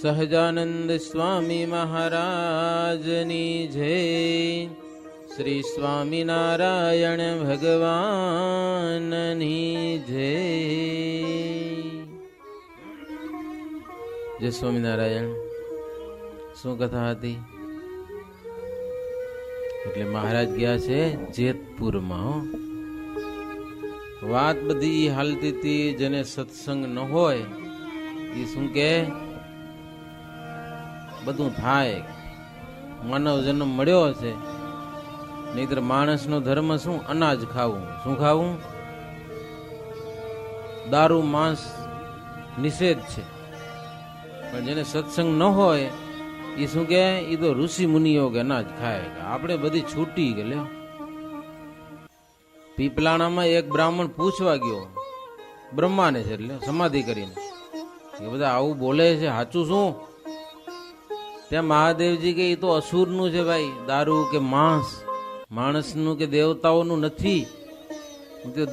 સહજાનંદ સ્વામી મહારાજની જય. શ્રી સ્વામિનારાયણ ભગવાનની જય. જય સ્વામિનારાયણ. શું કથા હતી? એટલે મહારાજ ગયા છે જેતપુરમાં. વાત બધી હાલતી હતી. જેને સત્સંગ ન હોય એ શું કે બધું થાય. માનવ જન્મ મળ્યો છે, નહીતર માણસનો ધર્મ શું? અનાજ ખાવું. શું ખાવું? દારૂ માંસ નિષેધ છે. પણ જેને સત્સંગ ન હોય એ શું કે એ તો ઋષિ મુનિઓ કે અનાજ ખાય. આપણે બધી છૂટી કે લ્યો. પીપલાણામાં એક બ્રાહ્મણ પૂછવા ગયો બ્રહ્માને છે, એટલે સમાધિ કરીને કે બધા આવું બોલે છે, સાચું શું? ત્યાં મહાદેવજી કે એ તો અસુરનું છે ભાઈ. દારૂ કે માંસ માણસનું કે દેવતાઓનું નથી.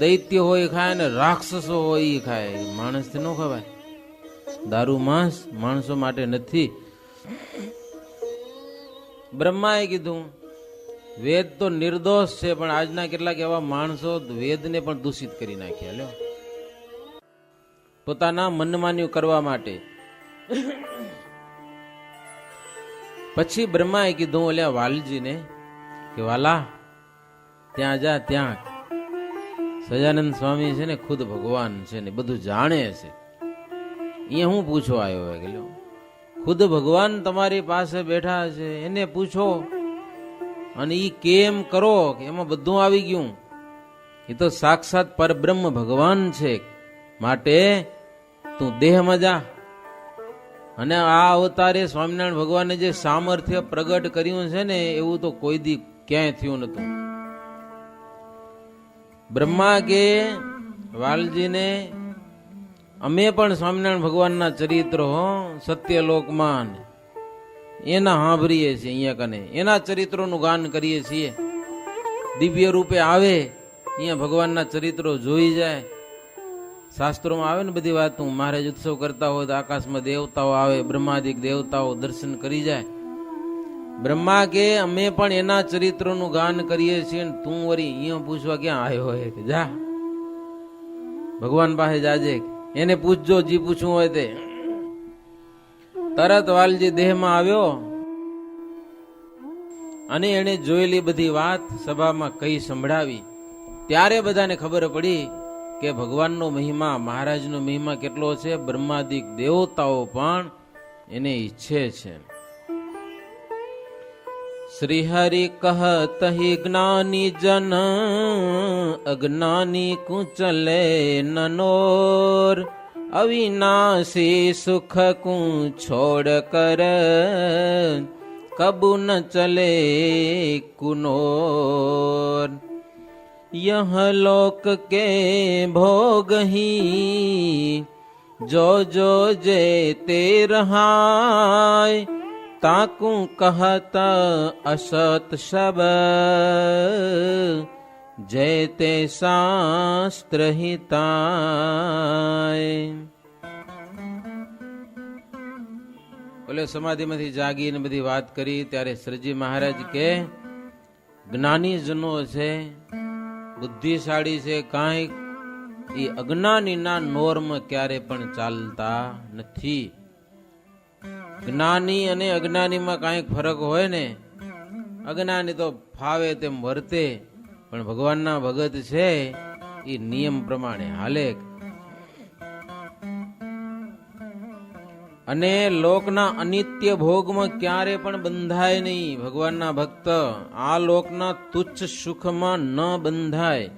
દૈત્ય હોય ખાય ને રાક્ષસો હોય એ ખાય, માણસથી ન ખવાય. દારૂ માંસ માણસો માટે નથી. બ્રહ્માએ કીધું વેદ તો નિર્દોષ છે, પણ આજના કેટલાક એવા માણસો વેદને પણ દૂષિત કરી નાખ્યા લ્યો, પોતાના મનમાન્યું કરવા માટે. પછી બ્રહ્માએ કીધું ઓલ્યા વાલજીને કે વાલા ત્યાં જા, ત્યાં સહજાનંદ સ્વામી છે ને ખુદ ભગવાન છે ને બધું જાણે છે. અહીંયા હું પૂછવા આવ્યો હોય કે લ્યો, ખુદ ભગવાન તમારી પાસે બેઠા છે, એને પૂછો. અને ઈ કેમ કરો કે એમાં બધું આવી ગયું. એ તો સાક્ષાત પરબ્રહ્મ ભગવાન છે. માટે તું દેહમાં જા. અને આ અવતારે સ્વામિનારાયણ ભગવાને જે સામર્થ્ય પ્રગટ કર્યું છે ને, એવું તો કોઈ દી ક્યાંય થયું નતું. બ્રહ્મા કે વાલજીને અમે પણ સ્વામિનારાયણ ભગવાનના ચરિત્રો સત્યલોકમાં એના સાંભળીએ છીએ, અહીંયા કને એના ચરિત્રોનું ગાન કરીએ છીએ. દિવ્ય રૂપે આવે અહીંયા ભગવાનના ચરિત્રો જોઈ જાય. શાસ્ત્રોમાં આવે ને બધી વાત. મહારાજ ઉત્સવ કરતા હોય તો આકાશમાં દેવતાઓ આવે, બ્રહ્માદિક દેવતાઓ દર્શન કરી જાય. બ્રહ્મા કે અમે પણ એના ચરિત્રોનું ગાન કરીએ છીએ, તું વળી અહીંયા પૂછવા ક્યાં આવ્યો હોય? કે જા ભગવાન પાસે જાજે, એને પૂછજો જે પૂછવું હોય તે. તરત વાલજી દેહમાં આવ્યો અને એને જોયેલી બધી વાત સભામાં કઈ સંભળાવી. ત્યારે બધાને ખબર પડી કે ભગવાનનો મહિમા, મહારાજનો મહિમા કેટલો છે. બ્રહ્માદિક દેવતાઓ પણ એને ઈચ્છે છે. શ્રી હરિ કહત હિ જ્ઞાની જન અજ્ઞાની કુચલે નનોર અવિનાશી સુખ કુ છોડ કર કબુ ન ચલે કુનોર यह लोक के भोग ही जो जो जे ते रहाय ताकू कहत असत शब जय ते शास्त्र हिताय. બોલે સમાધિમાંથી જાગીને બધી વાત કરી ત્યારે શ્રીજી મહારાજ કે જ્ઞાની જનો છે, બુદ્ધિશાળી છે, કાંઈક એ અજ્ઞાનીના નોર્મ ક્યારે પણ ચાલતા નથી. જ્ઞાની અને અજ્ઞાનીમાં કાંઈક ફરક હોય ને. અજ્ઞાની તો ફાવે તેમ વર્તે, પણ ભગવાનના ભગત છે એ નિયમ પ્રમાણે હાલે. અને લોકના અનિત્ય ભોગમાં ક્યારે પણ બંધાય નહીં. ભગવાનના ભક્ત આ લોકના તુચ્છ સુખમાં ન બંધાય.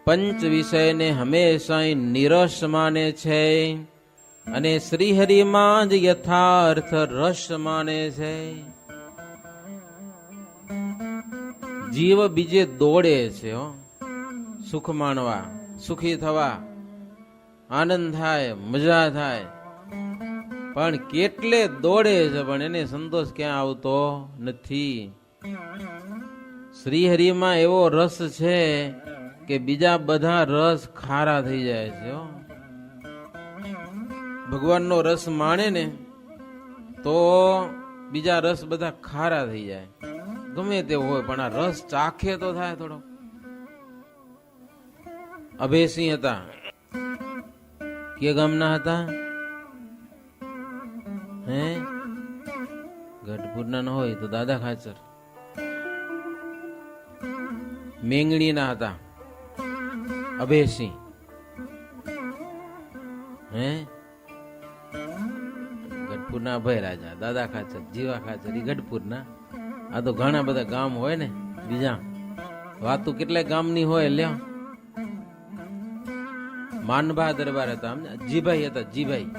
પંચ વિષયને હંમેશા નિરસ માને છે અને શ્રીહરિમાં જ યથાર્થ રસ માને છે. જીવ બીજે દોડે છે સુખ માણવા, સુખી થવા, આનંદ થાય, મજા થાય, પણ કેટલે દોડે છે, પણ એને સંતોષ ક્યાં આવતો નથી. શ્રીહરિમાં એવો રસ છે કે બીજા બધા રસ ખારા થઈ જાય છે. ભગવાનનો રસ માણે ને તો બીજા રસ બધા ખારા થઈ જાય, ગમે તેવો હોય, પણ આ રસ ચાખે તો થાય થોડો. અભયસિંહ હતા, કે ગામના હતા? હે, ગઢપુરના ન હોય તો દાદા ખાચર. મેંગણીના હતા અભયસિંહ. હે, ગઢપુરના અભય રાજા, દાદા ખાચર, જીવા ખાચર, એ ગઢપુરના. આ તો ઘણા બધા ગામ હોય ને બીજા, વાતું કેટલાય ગામની હોય. લ્યો, માનભા દરબાર હતા, જીભાઈ હતા, જીભાઈ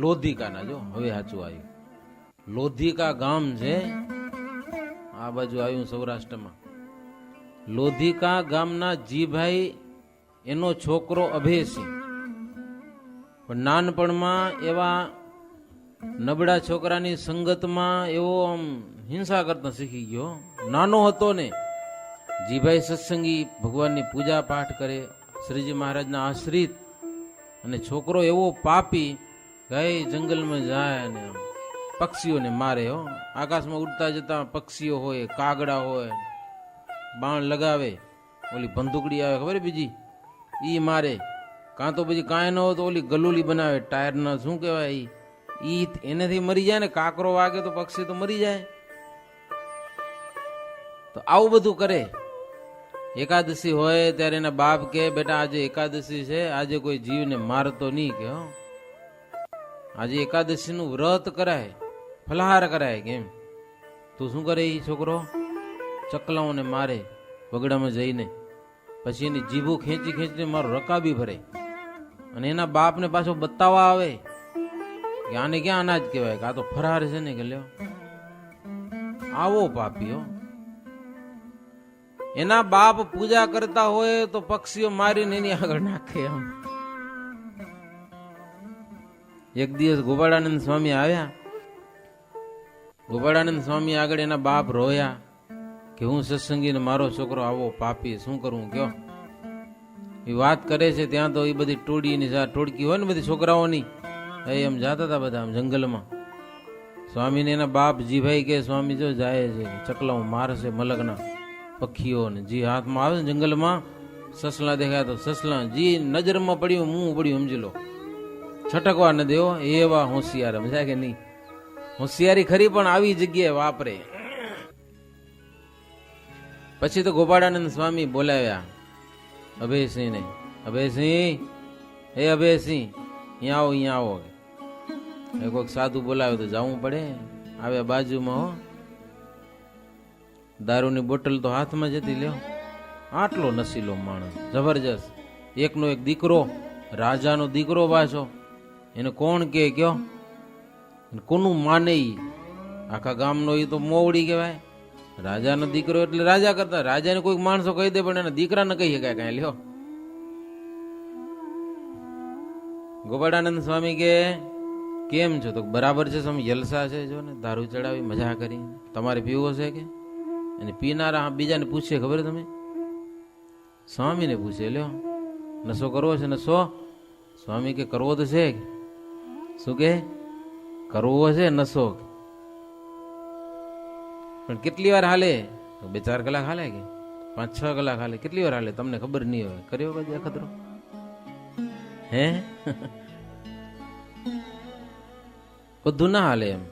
લોધિકાના. જો હવે સાચું આવ્યું, લોધિકા ગામ છે આ બાજુ આવ્યું સૌરાષ્ટ્રમાં. લોધિકા ગામના જીભાઈ, એનો છોકરો અભયસિંહ. પણ નાનપણમાં એવા નબળા છોકરાની સંગતમાં એવો આમ હિંસા કરતા શીખી ગયો. નાનો હતો ને, જીભાઈ સત્સંગી, ભગવાનની પૂજા પાઠ કરે, શ્રીજી મહારાજના આશ્રિત. અને છોકરો એવો પાપી, ગઈ જંગલમાં જાય ને પક્ષીઓને મારે. હો, આકાશમાં ઉડતા જતા પક્ષીઓ હોય, કાગડા હોય, બાણ લગાવે. ઓલી બંદૂકડી આવે ખબર બીજી, ઈ મારે. કાં તો પછી કાંઈ ન હોય તો ઓલી ગલુલી બનાવે ટાયરના, શું કહેવાય ઈ, એનાથી મરી જાય ને. કાકરો વાગે તો પક્ષી તો મરી જાય. તો આવું બધું કરે. એકાદશી હોય ત્યારે એના બાપ કે, બેટા આજે એકાદશી છે, આજે કોઈ જીવને મારતો નહીં. કે હો, આજે એકાદશી નું વ્રત કરાય, ફલાહાર કરાય. કેમ? તું શું કરે? એ છોકરો ચકલાઓને મારે વગડામાં જઈને, પછી એની જીભું ખેંચી ખેંચીને મારો રકાબી ભરે. અને એના બાપને પાછો બતાવવા આવે કે આને ક્યાં અનાજ કહેવાય, કે આ તો ફરાર છે ને. કે લ્યો, આવો પાપીઓ. એના બાપ પૂજા કરતા હોય તો પક્ષીઓ મારીને એની આગળ નાખે. આમ એક દિવસ ગોપાળાનંદ સ્વામી આવ્યા. ગોપાળાનંદ સ્વામી આગળ એના બાપ રોયા કે હું સત્સંગી ને મારો છોકરો આવો પાપી, શું કરવું કયો? એ વાત કરે છે ત્યાં તો એ બધી ટોળીની ટોળકી હોય ને બધી છોકરાઓની, એમ જાતા હતા બધા આમ જંગલમાં. સ્વામીને એના બાપ જીભાઈ કે, સ્વામી જો જાય છે, ચકલાઓ મારશે, મલકના પક્ષીઓને. જી હાથમાં આવે ને જંગલમાં, સસલા દેખાય તો સસલા, જી નજરમાં પડ્યું, મું પડ્યું, સમજી લો, છટકવા ન દેવો. એવા હોશિયાર, સમજાય કે નહીં? હોશિયારી ખરી, પણ આવી જગ્યાએ વાપરે. પછી તો ગોપાળાનંદ સ્વામી બોલાવ્યા અભયસિંહ ને. અભયસિંહ, હે અભયસિંહ, અહીંયા આવો, અહીંયા આવો. કોઈક સાધુ બોલાવે તો જવું પડે. આવ્યા બાજુમાં, હો, દારૂની બોટલ તો હાથમાં જતી. લ્યો, આટલો નશીલો માણસ, જબરજસ્ત. એકનો એક દીકરો, રાજાનો દીકરો પાછો. એને કોણ કે કયો? કોનું માને? આખા ગામનો એ તો મોવડી કહેવાય. રાજાનો દીકરો એટલે રાજા કરતા. રાજાને કોઈક માણસો કહી દે, પણ એના દીકરા ન કહી શકાય કઈ. લ્યો, ગોપાળાનંદ સ્વામી કે કેમ છો? તો બરાબર છે સ્વામી, જલસા છે. જો ને દારૂ ચડાવી મજા કરી. તમારે પીવો છે કે? અને પીનારા બીજાને પૂછે ખબર? તમે સ્વામીને પૂછે. લ્યો, નશો કરવો છે? નશો? સ્વામી કે કરવો તો છે. શું કે કરવો છે નશો? પણ કેટલી વાર હાલે? 2-4 કલાક હાલે કે 5-6 કલાક હાલે? કેટલી વાર હાલે તમને ખબર નહીં હોય. કર્યો કદી અખતરો? હે બધું ના હાલે એમ.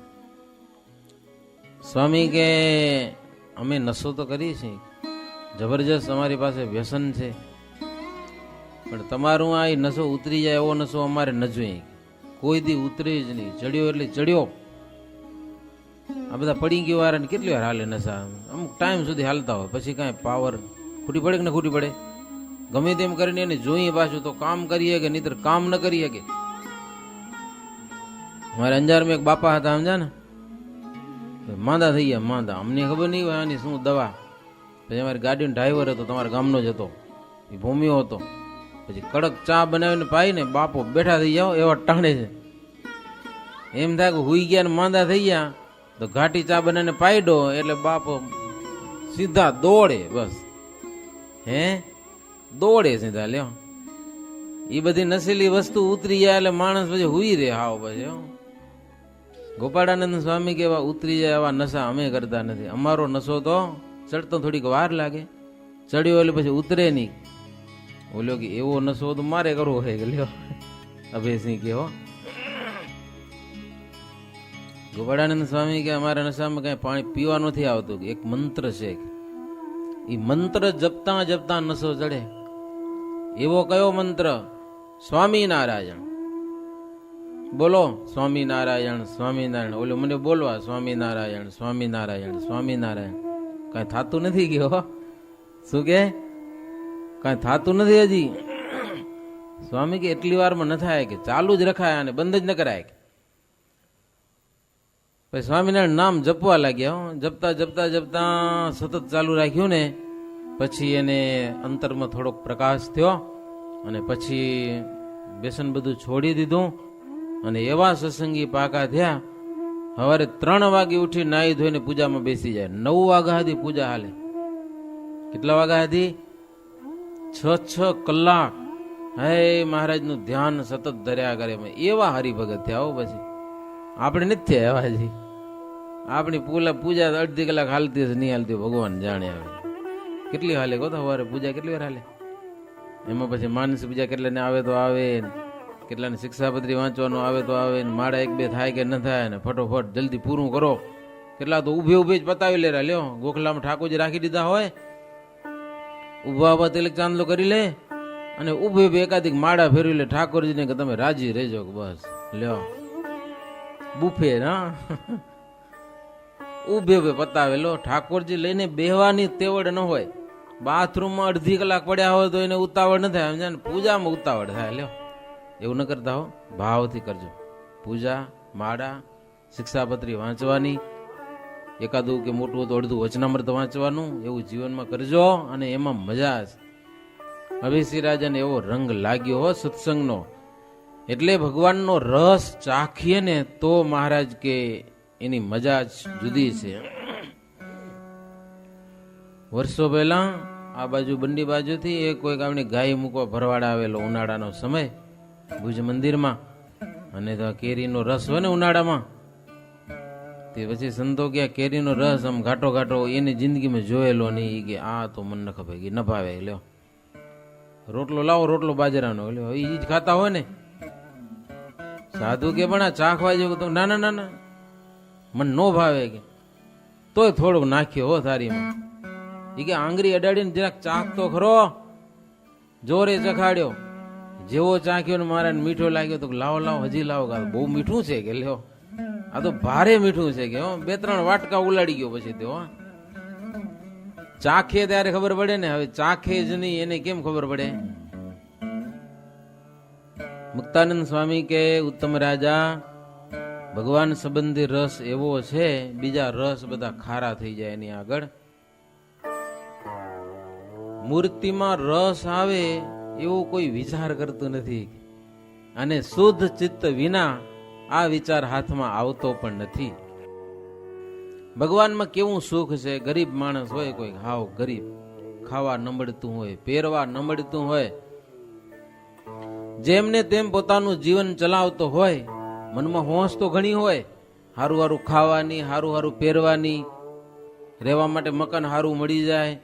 સ્વામી કે અમે નશો તો કરીએ છીએ, જબરજસ્ત અમારી પાસે વ્યસન છે, પણ તમારું આ નશો ઉતરી જાય એવો નશો અમારે ન જોઈએ. કોઈ દી ઉતરે જ નહીં. ચડ્યો એટલે ચડ્યો. આ બધા પડી ગયો વાળા કેટલી વાર હાલે નશા? અમુક ટાઈમ સુધી હાલતા હોય, પછી કાંઈ પાવર ખૂટી પડે કે ન ખૂટી પડે? ગમે તેમ કરીને એને જોઈએ પાછું તો કામ કરીએ કે નહીતર કામ ન કરીએ કે. અમારે અંજારમાં એક બાપા હતા, સમજા ને, માંદા થઈ ગયા. માંદા, અમને ખબર નહીં હોય આની શું દવા. પછી અમારી ગાડીનો ડ્રાઈવર હતો, તમારા ગામનો જ હતો, એ ભૂમિયો હતો. પછી કડક ચા બનાવીને પાઈને બાપો બેઠા થઈ જાઓ એવા ટાણે છે. એમ થાય કે હુઈ ગયા ને માંદા થઈ ગયા તો ઘાટી ચા બનાવીને પાઈડો એટલે બાપો સીધા દોડે. બસ હે દોડે સીધા. લ્યો, એ બધી નશીલી વસ્તુ ઉતરી જાય એટલે માણસ પછી હુઈ રે હાવ પછી. ગોપાળાનંદ સ્વામી કે એવા ઉતરી જાય એવા નશા અમે કરતા નથી. અમારો નશો તો ચડતો થોડીક વાર લાગે, ચડ્યો એટલે પછી ઉતરે નહીં. બોલ્યો કે એવો નશો તો મારે કરવો હોય કે લ્યો અભયસિંહ કે હો. ગોપાળાનંદ સ્વામી કે અમારા નશામાં કઈ પાણી પીવા નથી આવતું. એક મંત્ર છે, એ મંત્ર જપતા જપતા નશો ચડે. એવો કયો મંત્ર? સ્વામિનારાયણ. બોલો સ્વામિનારાયણ સ્વામિનારાયણ. ઓલો મને બોલવા સ્વામિનારાયણ સ્વામિનારાયણ સ્વામિનારાયણ. કઈ થતું નથી કે હો. શું કે કઈ થતું નથી હજી. સ્વામી કે એટલી વારમાં ન થાય કે ચાલુ જ રખાય અને બંધ જ ન કરાય. પછી સ્વામિનારાયણ નામ જપવા લાગ્યા. જપતા જપતા જપતા સતત ચાલુ રાખ્યું ને પછી એને અંતરમાં થોડોક પ્રકાશ થયો અને પછી વ્યસન બધું છોડી દીધું અને એવા સત્સંગી પાકા થયા. સવારે 3 વાગે ઉઠી નાહી ધોઈને પૂજામાં બેસી જાય. 9 વાગ્યા સુધી પૂજા હાલે. કેટલા વાગ્યા સુધી? 6 કલાક હે મહારાજનું ધ્યાન સતત ધર્યા કરે. એવા હરિભગત થયા હો. પછી આપણે નથી થયા એવા હજી. આપણી પૂજા અડધી કલાક હાલતી હશે, નહીં હાલતી ભગવાન જાણે. આવે કેટલી હાલે કહો તો સવારે પૂજા કેટલી વાર હાલે. એમાં પછી માનસ પૂજા કેટલાને આવે તો આવે, કેટલાને શિક્ષાપત્રી વાંચવાનું આવે તો આવે, માળા 1-2 થાય કે ન થાય ને ફટોફટ જલ્દી પૂરું કરો. કેટલા તો ઉભે ઉભે જ પતાવી લેરા. લ્યો ગોખલામાં ઠાકોરજી રાખી દીધા હોય, ઉભા ઉભા તિલક ચાંદલો કરી લે અને ઉભે ઉભે એકાધિક માળા ફેરવી લે ઠાકોરજીને કે તમે રાજી રહેજો. બસ લ્યો બુફે ના ઉભે ઉભે પતાવેલો. ઠાકોરજી લઈને બેહવાની તેવડ ન હોય. બાથરૂમમાં અડધી કલાક પડ્યા હોય તો એને ઉતાવળ ન થાય. સમજ્યા ને? પૂજામાં ઉતાવળ થાય. લ્યો એવું ન કરતા હો, ભાવથી કરજો. પૂજા માળા શિક્ષાપત્રી વાંચવાની, એકાદું કે મોટું તો અડધું વચનામૃત વાંચવાનું, એવું જીવનમાં કરજો અને એમાં મજા છે. અભયસિંહ રાજાને એવો રંગ લાગ્યો હો સત્સંગનો. એટલે ભગવાનનો રસ ચાખીએ ને તો મહારાજ કે એની મજા જ જુદી છે. વર્ષો પહેલા આ બાજુ બંડી બાજુથી એ કોઈક આપણે ગાય મૂકવા ભરવાડા આવેલો. ઉનાળાનો સમય ભુજ મંદિરમાં, અને તો કેરીનો રસ હોય ને ઉનાળામાં, તે પછી સંતો ગયા કેરીનો રસ આમ ઘાટો ઘાટો એની જિંદગીમાં જોયેલો નહીં. કે આ તો મને ન ખબર કે ન ભાવે. લ્યો રોટલો લાવો, રોટલો બાજરાનો. લ્યો એ જ ખાતા હોય ને. સાધુ કે પણ આ ચાખવા જેવું તો ના ના ના ના મને ન ભાવે કે તોય થોડુંક નાખ્યો હો થારીમાં. એ કે આંગળી અડાડીને જરાક ચાખ તો ખરો. જોરે ચખાડ્યો. જેવો ચાખ્યો ને મારા મીઠો લાગ્યો તો લાવો લાવો હજી લાવો. બહુ મીઠું છે કે લ્યો આ તો ભારે મીઠું છે કે 2-3 વાટકા ઉલાડી ગયો. પછી તો ચાખે ત્યારે ખબર પડે ને. હવે ચાખે જ નહીં એને કેમ ખબર પડે? મુક્તાનંદ સ્વામી કે ઉત્તમ રાજા ભગવાન સંબંધી રસ એવો છે, બીજા રસ બધા ખારા થઈ જાય એની આગળ. મૂર્તિમાં રસ આવે એવો કોઈ વિચાર કરતું નથી, અને શુદ્ધ ચિત્ત વિના આ વિચાર હાથમાં આવતો પણ નથી. ભગવાનમાં કેવું સુખ છે. ગરીબ માણસ હોય, કોઈ હાવ ગરીબ, ખાવા ન મળતું હોય, પહેરવા ન મળતું હોય, જેમને તેમ પોતાનું જીવન ચલાવતો હોય, મનમાં હોંશ તો ઘણી હોય, હારું હારું ખાવાની, હારું હારું પહેરવાની, રહેવા માટે મકાન હારું મળી જાય,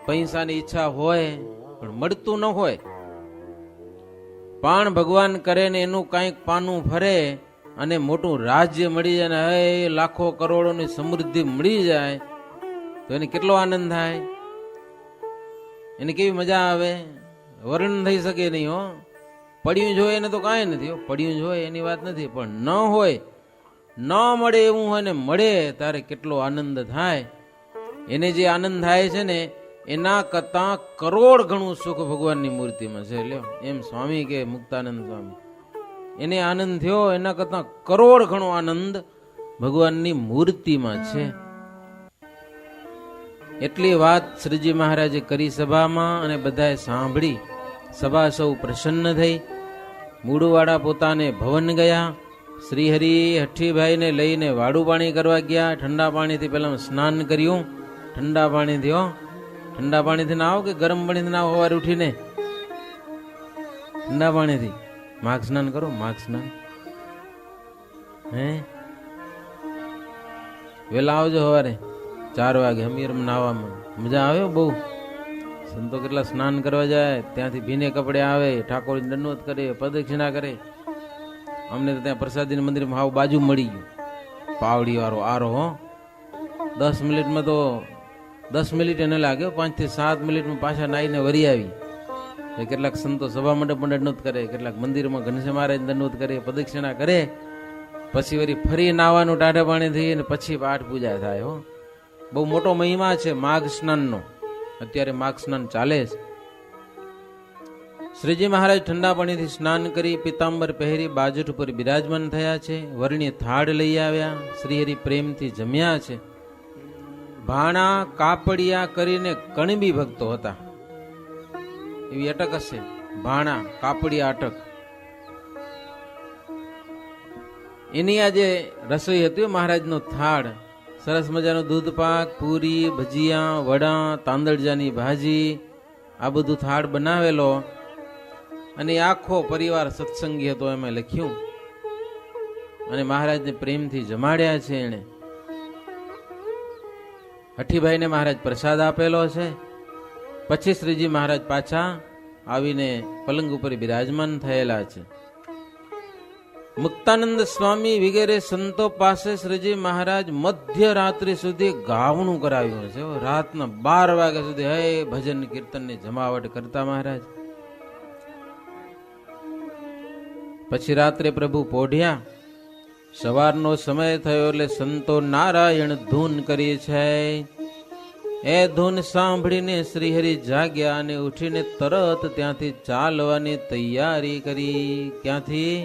પૈસાની ઈચ્છા હોય પણ મળતું ન હોય. પણ ભગવાન કરે ને એનું કંઈક પાનું ફરે અને મોટું રાજ્ય મળી જાય ને હે લાખો કરોડોની સમૃદ્ધિ મળી જાય તો એને કેટલો આનંદ થાય, એને કેવી મજા આવે, વર્ણન થઈ શકે નહીં. હો પડ્યું જોઈએ એને તો કાંઈ નથી. હો પડ્યું જોઈએ એની વાત નથી, પણ ન હોય, ન મળે એવું હોય ને મળે ત્યારે કેટલો આનંદ થાય. એને જે આનંદ થાય છે ને એના કરતા કરોડ ગણું સુખ ભગવાનની મૂર્તિમાં છે. લ્યો એમ સ્વામી કે મુક્તાનંદ સ્વામી, એને આનંદ થયો એના કરતા કરોડ ગણો આનંદ ભગવાનની મૂર્તિમાં છે. એટલી વાત શ્રીજી મહારાજે કરી સભામાં, અને બધાએ સાંભળી. સભા સૌ પ્રસન્ન થઈ. મૂળવાળા પોતાને ભવન ગયા. શ્રીહરિ હઠ્ઠીભાઈને લઈને વાડું પાણી કરવા ગયા. ઠંડા પાણીથી પહેલા સ્નાન કર્યું. ઠંડા પાણીથી ઠંડા પાણીથી ના આવો કે ગરમ પાણીથી ના આવો સવારે ઉઠીને? ઠંડા પાણીથી માઘ સ્નાન કરો, માઘ સ્નાન. હે વેલા આવજો સવારે 4 વાગે હમીરમ નાવામાં મજા આવે બહુ. સંતો કેટલા સ્નાન કરવા જાય, ત્યાંથી ભીને કપડે આવે, ઠાકોરજી દંડવત કરે, પ્રદક્ષિણા કરે. અમને તો ત્યાં પ્રસાદી મંદિરમાં હાવ બાજુ મળી ગયું, પાવડી વાળો આરો. હો 10 મિનિટમાં તો 10 મિનિટ એને લાગ્યો, 5 થી 7 મિનિટમાં પાછા નાઈને વરી આવી. કેટલાક સંતો સભા મંડપ દંડવત કરે, કેટલાક મંદિરમાં ઘનશ્યામ મહારાજ દંડવત કરે, પ્રદક્ષિણા કરે, પછી વળી ફરી નાવાનું ટાઢા પાણીથી, અને પછી પાઠ પૂજા થાય. હો બહુ મોટો મહિમા છે માઘ સ્નાનનો. અત્યારે માઘ સ્નાન ચાલે છે. શ્રીજી મહારાજ ઠંડા પાણીથી સ્નાન કરી પિતાંબર પહેરી બાજટ ઉપર બિરાજમાન થયા છે. વર્ણિય થાળ લઈ આવ્યા, શ્રીહરિ પ્રેમથી જમ્યા છે. ભાણા કાપડિયા કરીને કણબી ભક્તો હતા, એવી અટક હશે. ભાણા કાપડિયા અટક, એની આજે રસોઈ હતી. મહારાજનો થાળ સરસ મજાનો દૂધ પાક, પૂરી, ભજીયા, વડા, તાંદળજાની ભાજી, આ બધું થાળ બનાવેલો. અને આખો પરિવાર સત્સંગી હતો એમાં લખ્યું. અને મહારાજને પ્રેમથી જમાડ્યા છે એને. હઠીભાઈને મહારાજ પ્રસાદ આપેલો છે. પછી શ્રીજી મહારાજ પાછા આવીને પલંગ ઉપર બિરાજમાન થયેલા છે. મુક્તાનંદ સ્વામી વગેરે સંતો પાસે શ્રીજી મહારાજ મધ્યરાત્રિ સુધી ગાવણું કરાવ્યું છે. રાતના 12 વાગ્યા સુધી હે ભજન કીર્તનની જમાવટ કરતા મહારાજ. પછી રાત્રે પ્રભુ પોઢ્યા. સવારનો સમય થયો એટલે સંતો નારાયણ ધૂન કરી છે. એ ધૂન સાંભળીને શ્રીહરિ જાગ્યા અને ઉઠીને તરત ત્યાંથી ચાલવાની તૈયારી કરી. ક્યાંથી?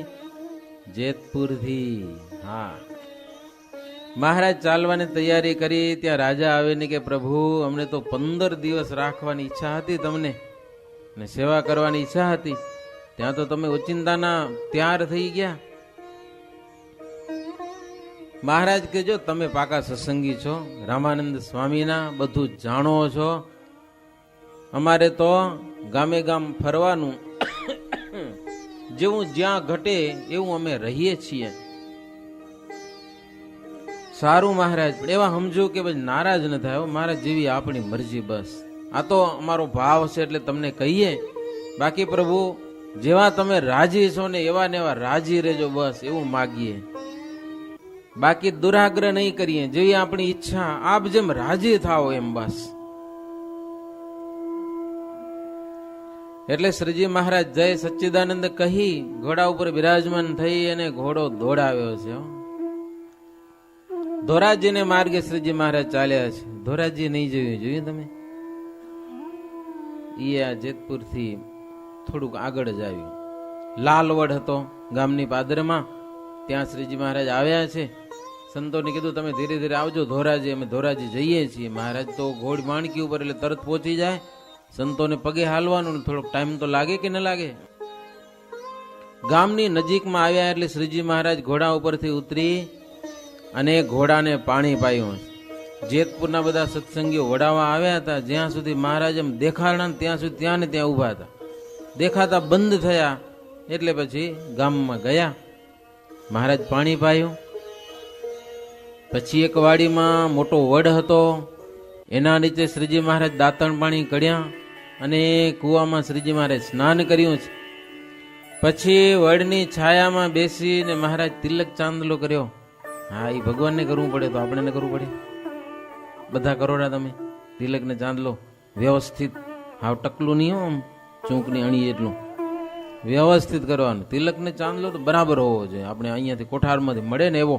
જેતપુરથી. હા, મહારાજ ચાલવાની તૈયારી કરી. ત્યાં રાજા આવીને કે પ્રભુ અમને તો 15 દિવસ રાખવાની ઈચ્છા હતી તમને, ને સેવા કરવાની ઈચ્છા હતી. ત્યાં તો તમે ઓચિંતાના તૈયાર થઈ ગયા. મહારાજ કે જો તમે પાકા સત્સંગી છો, રામાનંદ સ્વામીના બધું જાણો છો. અમારે તો ગામે ગામ ફરવાનું, જેવું જ્યાં ઘટે એવું અમે રહીએ છીએ. સારું મહારાજ, પણ એવા સમજો કે ભાઈ નારાજ ન થાય. મહારાજ જેવી આપણી મરજી, બસ આ તો અમારો ભાવ છે એટલે તમને કહીએ. બાકી પ્રભુ જેવા તમે રાજી છો ને એવા રાજી રહેજો, બસ એવું માગીએ. બાકી દુરાગ્રહ નહીં કરીએ, જેવી આપણી ઈચ્છા આપ જેમ રાજી થાઓ એમ, બસ. એટલે શ્રીજી મહારાજ જય સચ્ચિદાનંદ કહી ઘોડા ઉપર બિરાજમાન થઈ અને ઘોડો દોડાવ્યો છે. ધોરાજીને માર્ગે શ્રીજી મહારાજ ચાલ્યા છે. ધોરાજી નહીં જોયું તમે? એ આ જેતપુર થી થોડુંક આગળ જ આવ્યું. લાલવડ હતો ગામની પાદરમાં, ત્યાં શ્રીજી મહારાજ આવ્યા છે. સંતોને કીધું તમે ધીરે ધીરે આવજો ધોરાજી, અમે ધોરાજી જઈએ છીએ. મહારાજ તો ઘોડ માણકી ઉપર એટલે તરત પહોંચી જાય. સંતોને પગે હાલવાનું, થોડોક ટાઈમ તો લાગે કે ન લાગે. ગામની નજીકમાં આવ્યા એટલે શ્રીજી મહારાજ ઘોડા ઉપરથી ઉતરી અને ઘોડાને પાણી પાયું. જેતપુરના બધા સત્સંગીઓ વડાવા આવ્યા હતા. જ્યાં સુધી મહારાજ એમ દેખાડા ત્યાં સુધી ત્યાં ને ત્યાં ઉભા હતા. દેખાતા બંધ થયા એટલે પછી ગામમાં ગયા. મહારાજ પાણી પાયું. પછી એક વાડીમાં મોટો વડ હતો, એના નીચે શ્રીજી મહારાજ દાંતણ પાણી કર્યા અને કુવામાં શ્રીજી મહારાજ સ્નાન કર્યું છે. પછી વડની છાયામાં બેસીને મહારાજ તિલક ચાંદલો કર્યો. હા, એ ભગવાનને કરવું પડે તો આપણે કરવું પડે. બધા કરોડા તમે તિલક ને ચાંદલો વ્યવસ્થિત, હાવ ટકલું નહીં, આમ ચૂંકની અણી એટલું વ્યવસ્થિત કરવાનું. તિલક ને ચાંદલો તો બરાબર હોવો જોઈએ. આપણે અહીંયાથી કોઠારમાંથી મળે ને એવો.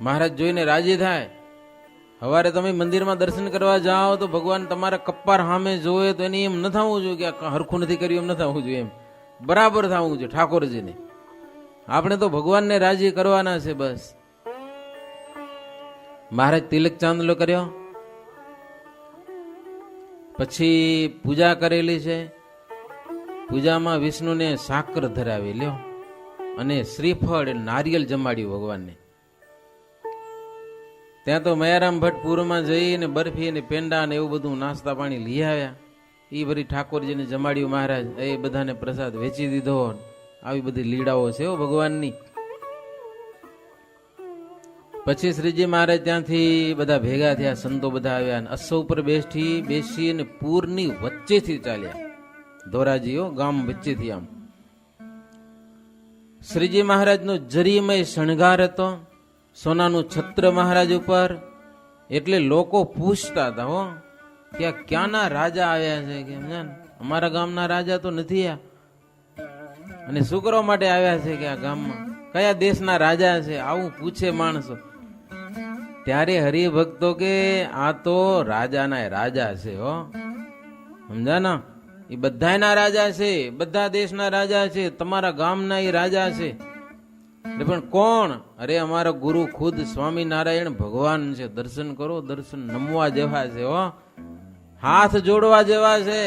મહારાજ જોઈને રાજી થાય. સવારે તમે મંદિરમાં દર્શન કરવા જાઓ તો ભગવાન તમારા કપ્પાર સામે જોવે તો એની એમ ન થવું જોઈએ કે હરખું નથી કર્યું, એમ ન થવું જોઈએ. એમ બરાબર થવું જોઈએ ઠાકોરજીને. આપણે તો ભગવાનને રાજી કરવાના છે, બસ. મહારાજ તિલક ચાંદલો કર્યો. પછી પૂજા કરેલી છે. પૂજામાં વિષ્ણુને સાકર ધરાવી લ્યો અને શ્રીફળ નારિયેલ જમાડ્યું ભગવાનને. ત્યાં તો મયારામ ભટ્ટ પૂરમાં જઈને બરફી અને પેંડા ને એવું બધું નાસ્તા પાણી લઈ આવ્યા. એ વળી ઠાકોરજીને જમાડ્યું મહારાજ, એ બધાને પ્રસાદ વેચી દીધો. આવી બધી લીલાઓ છે ભગવાનની. પછી શ્રીજી મહારાજ ત્યાંથી બધા ભેગા થયા, સંતો બધા આવ્યા, અશ્વ ઉપર બેસી અને પૂરની વચ્ચેથી ચાલ્યા. ધોરાજીઓ ગામ વચ્ચેથી આમ. શ્રીજી મહારાજનો જરીમય શણગાર હતો, સોનાનું છત્ર મહારાજ ઉપર. એટલે લોકો પૂછતા હતા, હો કે આ ક્યાંના રાજા આવ્યા છે, કે અમારા ગામના રાજા તો નથી આ, અને શું કરવા માટે આવ્યા છે કે આ ગામમાં, કયા દેશના રાજા છે, આવું પૂછે માણસો. ત્યારે હરિભક્તો કે આ તો રાજાના રાજા છે, હો સમજા ના, એ બધાના રાજા છે, બધા દેશના રાજા છે, તમારા ગામના એ રાજા છે. પણ કોણ? અરે અમારા ગુરુ ખુદ સ્વામિનારાયણ ભગવાન છે. દર્શન કરો, દર્શન નમવા જેવા છે, હો હાથ જોડવા જેવા છે.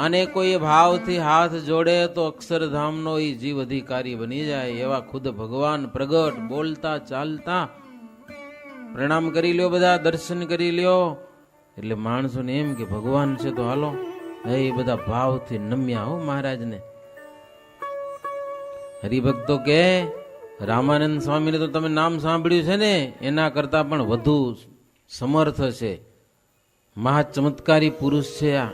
અને કોઈ ભાવથી હાથ જોડે તો અક્ષરધામનો એ જીવ અધિકારી બની જાય. એવા ખુદ ભગવાન પ્રગટ, બોલતા ચાલતા. પ્રણામ કરી લ્યો, બધા દર્શન કરી લ્યો. એટલે માણસોને એમ કે ભગવાન છે તો હાલો. એ બધા ભાવથી નમ્યા હો મહારાજને. હરિભક્તો કે રામાનંદ સ્વામીને તો તમે નામ સાંભળ્યું છે ને, એના કરતા પણ વધુ સમર્થ છે, મહા ચમત્કારી પુરુષ છે આ.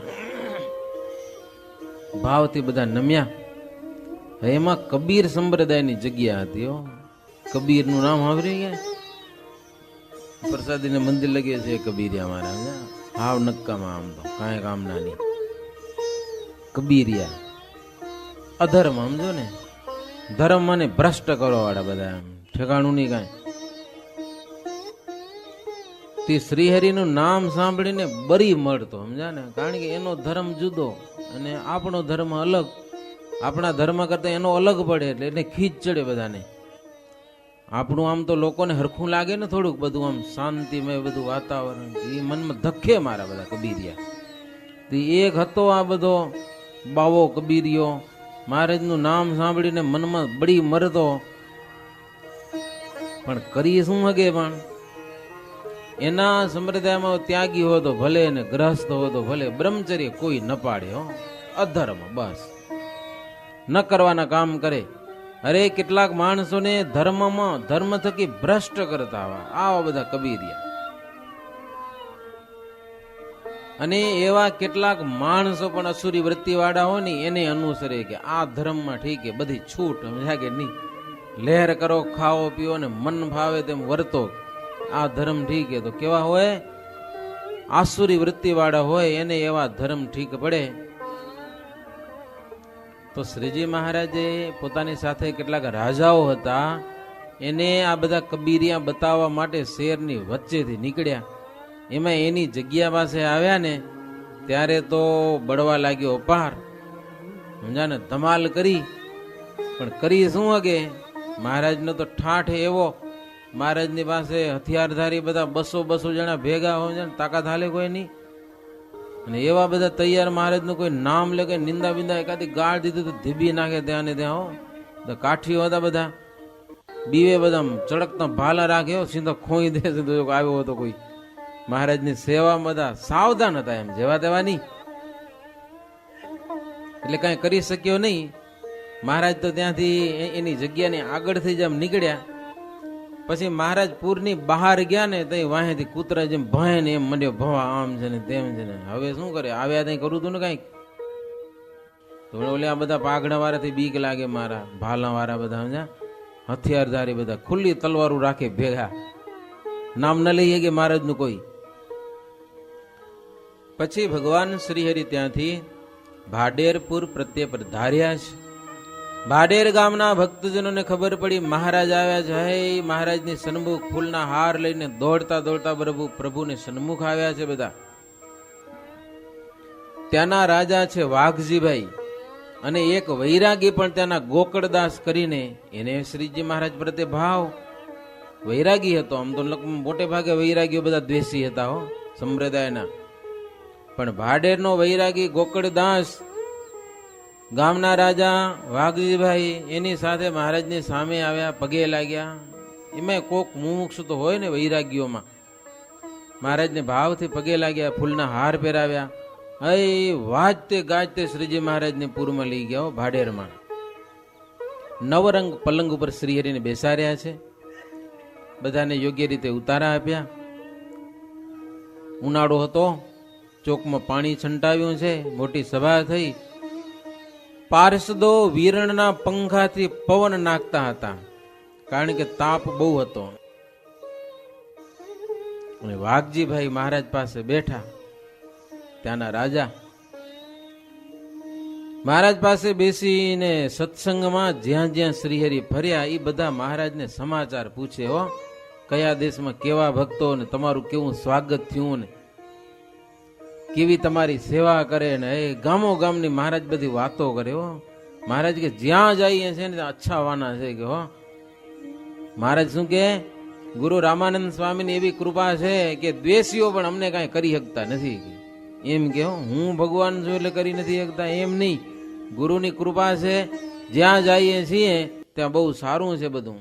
ભાવથી બધા નમ્યા. એમાં કબીર સંપ્રદાયની જગ્યા હતી. હો કબીર નું નામ સાંભળ્યું ગયા? પ્રસાદીને મંદિર લગે છે કબીરિયા મારા, હાવ નક્કામાં, આમ તો કાંઈ કામના નહીં. કબીરિયા અધર્મ, સમજો ને, ધર્મ અને ભ્રષ્ટ કરો વાળા બધા, ઠેકાણું નહીં કાંઈ. તે શ્રીહરિનું નામ સાંભળીને બરી મળતો, સમજા ને, કારણ કે એનો ધર્મ જુદો અને આપણો ધર્મ અલગ. આપણા ધર્મ કરતા એનો અલગ પડે એટલે એને ખીચ ચડે બધાને. આપણું આમ તો લોકોને હરખું લાગે ને થોડુંક, બધું આમ શાંતિમય બધું વાતાવરણ, એ મનમાં ધક્કે મારા બધા કબીરિયા. એક હતો આ બધો બાવો કબીરિયો, મહારાજનું નામ સાંભળીને મનમાં બળી મરતો. પણ કરી શું હગે? પણ એના સંપ્રદાયમાં ત્યાગી હોય તો ભલે ને ગ્રહસ્થ હોય તો ભલે, બ્રહ્મચર્ય કોઈ ન પાડે. હો અધર્મ બસ ન કરવાના કામ કરે. અરે કેટલાક માણસોને ધર્મમાં ધર્મ થકી ભ્રષ્ટ કરતા આવા બધા કબીરિયા. અને એવા કેટલાક માણસો પણ અસુરી વૃત્તિ વાળા હોય ને એને અનુસરે કે આ ધર્મમાં ઠીક છે, બધી છૂટ, સમજ્યા કે નહીં, લહેર કરો, ખાઓ પીઓ ને મન ભાવે તેમ વર્તો, આ ધર્મ ઠીક છે. તો કેવા હોય? આસુરી વૃત્તિ વાળા હોય એને એવા ધર્મ ઠીક પડે. તો શ્રીજી મહારાજે પોતાની સાથે કેટલાક રાજાઓ હતા, એને આ બધા કબીરિયા બતાવવા માટે શેરની વચ્ચેથી નીકળ્યા. એમાં એની જગ્યા પાસે આવ્યા ને ત્યારે તો બળવા લાગ્યો અપાર, સમજા ને, ધમાલ કરી. પણ કરી શું હગે? મહારાજનો તો ઠાઠ એવો, મહારાજની પાસે હથિયારધારી બધા 200 જણા ભેગા હોય ને, તાકાત હાલે કોઈ નહીં. અને એવા બધા તૈયાર, મહારાજનું કોઈ નામ લે કે નિંદા બિંદા એકાદી ગાળ દીધું તો ધીબી નાખે ત્યાં ને ત્યાં. હો કાઠીઓ હતા બધા, બીવે બધા ચડકતા ભાલા રાખે, સીધો ખોઈ દે. સીધો આવ્યો હતો કોઈ મહારાજની સેવા, બધા સાવધાન હતા, એમ જેવા તેવા નહીં. એટલે કઈ કરી શક્યો નહીં. મહારાજ તો ત્યાંથી એની જગ્યાની આગળથી જ આમ નીકળ્યા. પછી મહારાજ પૂરની બહાર ગયા ને તઈ વાહેથી કૂતરા જેમ ભય ને એમ મંડ્યો ભવા, આમ છે ને તેમ છે ને. હવે શું કરે? આવ્યા ત્યાં કરું તું ને કઈક. તો ઓલે આ બધા પાઘડા વાળાથી બીક લાગે, મારા ભાલા વાળા બધા, સમજા, હથિયારધારી બધા, ખુલ્લી તલવારું રાખે ભેગા, નામ ન લઈએ કે મહારાજ નું કોઈ. પછી ભગવાન શ્રીહરિ ત્યાંથી ભાડેરપુર પ્રત્યે પધાર્યા છે. ભાડેર ગામના ભક્તજનોને ખબર પડી મહારાજ આવ્યા છે. હે મહારાજની સન્મુખ ફૂલના હાર લઈને દોડતા દોડતા પ્રભુને સન્મુખ આવ્યા છે બધા. ત્યાંના રાજા છે વાઘજીભાઈ, અને એક વૈરાગી પણ ત્યાંના ગોકળદાસ કરીને, એને શ્રીજી મહારાજ પ્રત્યે ભાવ. વૈરાગી હતો, આમ તો મોટે ભાગે વૈરાગીઓ બધા દ્વેષી હતા હો સંપ્રદાયના. પણ ભાડેરનો વૈરાગી ગોકળદાસ, ગામના રાજા વાઘજીભાઈ, એની સાથે મહારાજની સામે આવ્યા, પગે લાગ્યા. એમાં કોક મુમુક્ષ તો હોય ને વૈરાગીઓમાં. મહારાજને ભાવથી પગે લાગ્યા, ફૂલના હાર પહેરાવ્યા, એ વાજતે ગાજતે શ્રીજી મહારાજને પૂરમાં લઈ ગયા હો, ભાડેરમાં. નવરંગ પલંગ ઉપર શ્રીહરિને બેસાડ્યા છે, બધાને યોગ્ય રીતે ઉતારા આપ્યા. ઉનાળો હતો, ચોકમાં પાણી છંટાવ્યું છે, મોટી સભા થઈ. પાર્ષદો વીરણના પંખાથી પવન નાખતા હતા, કારણ કે તાપ બહુ હતો. અને વાઘજીભાઈ મહારાજ પાસે બેઠા, ત્યાંના રાજા. મહારાજ પાસે બેસીને સત્સંગમાં જ્યાં જ્યાં શ્રીહરિ ફર્યા એ બધા મહારાજને સમાચાર પૂછે હો, કયા દેશમાં કેવા ભક્તો ને તમારું કેવું સ્વાગત થયું ને કેવી તમારી સેવા કરે ને એ ગામો ગામની મહારાજ બધી વાતો કરે હો. મહારાજ કે જ્યાં જઈએ છે ને ત્યાં અચ્છા વાના છે કે હો. મહારાજ શું કે, ગુરુ રામાનંદ સ્વામીની એવી કૃપા છે કે દ્વેષીઓ પણ અમને કાંઈ કરી શકતા નથી. એમ કે હું ભગવાન છું એટલે કરી નથી શકતા એમ નહીં, ગુરુની કૃપા છે. જ્યાં જઈએ છીએ ત્યાં બહુ સારું છે બધું.